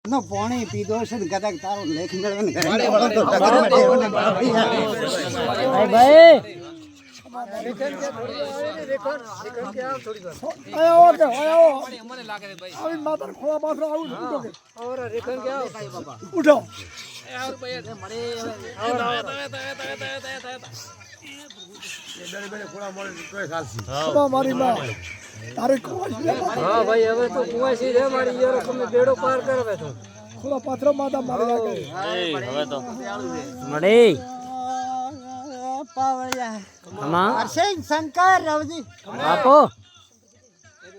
નો પાણી પીધો છે ને કદાચ તારો લેખ મેળવે ભાઈ હા ભાઈ હવે તો કુવાસી રે મારી યાર તમે બેડો પાર કરવે તો ખોલા પાથરો માતા મારી લાગે હવે તો મળી પાવળિયા હરસિંહ શંકર રાવજી બાપો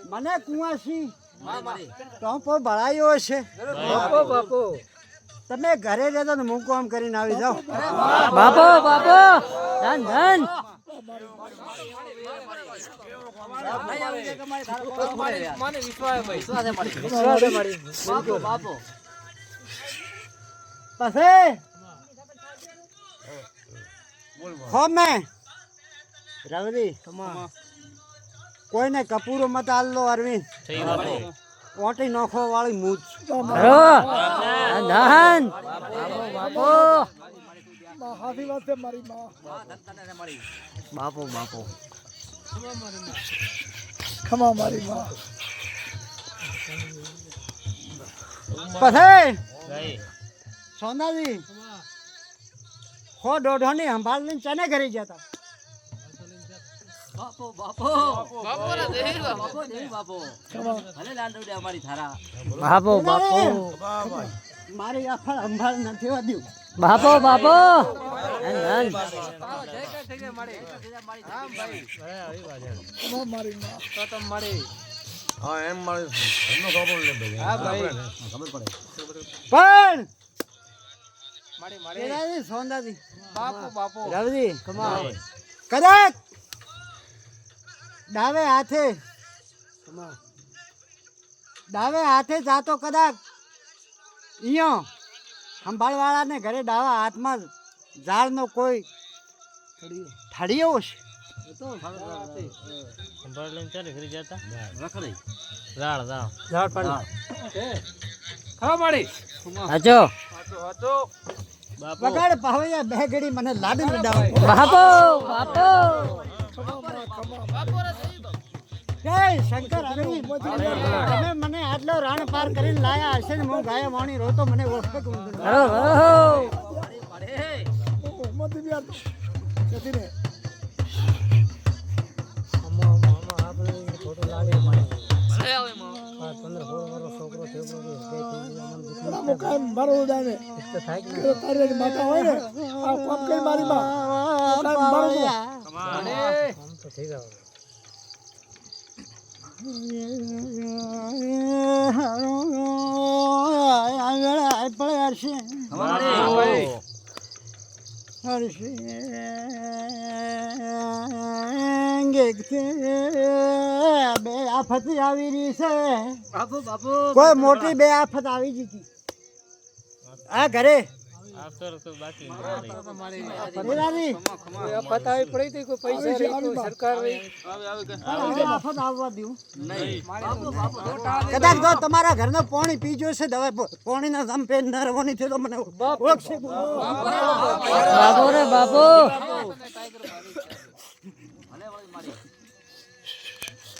મને કુવાસી ટોપો ભળાયો છે બાપો બાપો તમે ઘરે રહેતો ને હું કામ કરીને આવી જાઓ બાપો બાપો ધન ધન પછી હોમે રવજી કોઈને કપૂરો મત આલ્લો અરવિંદ ઓટી નોખો વાળી મૂછ ધન બાપો હાથી વાત છે મારી માં બાપો બાપો ખમા મારી માં પછી સોનાજી હો દોઢોની સંભાળ લઈને ચને ઘરે જતા બાપો બાપો બાપો રે દેહી બાપો દેહી બાપો ભલે લાંડોડે અમારી થારા બાપો બાપો મારી આફળ સંભાળ નથી વાદ્યું બાપો બાપો ધન મારી માં તો મારી હા એમ મારે એમનો ખબર લે ભાઈ હા ભાઈ ખબર પડે પણ મારી મારી કેરાજી સોંદાજી બાપો બાપો રવજી કદાચ ડાવે હાથે જાતો કદાચ ઈયો સંભાળવાળાને ઘરે ડાવા હાથમાં ઝાડનો કોઈ ઠળિયો છે સંભાળ લઈને ચાલે ઘરે જતા રખડે ઝાડ પાડી ખા મારી હાચો હતો વગાડ પાવૈયા બે ઘડી મને લાડી લડાવે બાપો બાપો જય શંકર અરવિંદ તમે મને આટલો રાણ પાર કરીને લાયા હશે ને હું ગાયા વાણી રોતો મને ઓળખે હરો હરો મત બિયાર જતી રે માતા હોય ને આ કામ કરી મારી માં બે આફત આવી રહી છે કોઈ મોટી બે આફત આવી ગઈ આ ઘરે કદાચ જો તમારા ઘરનો પાણી પીજો છે દવા પાણી ના દમ પે ન રહેવાની છે તો મને ઓળખશે બાપો રે બાપો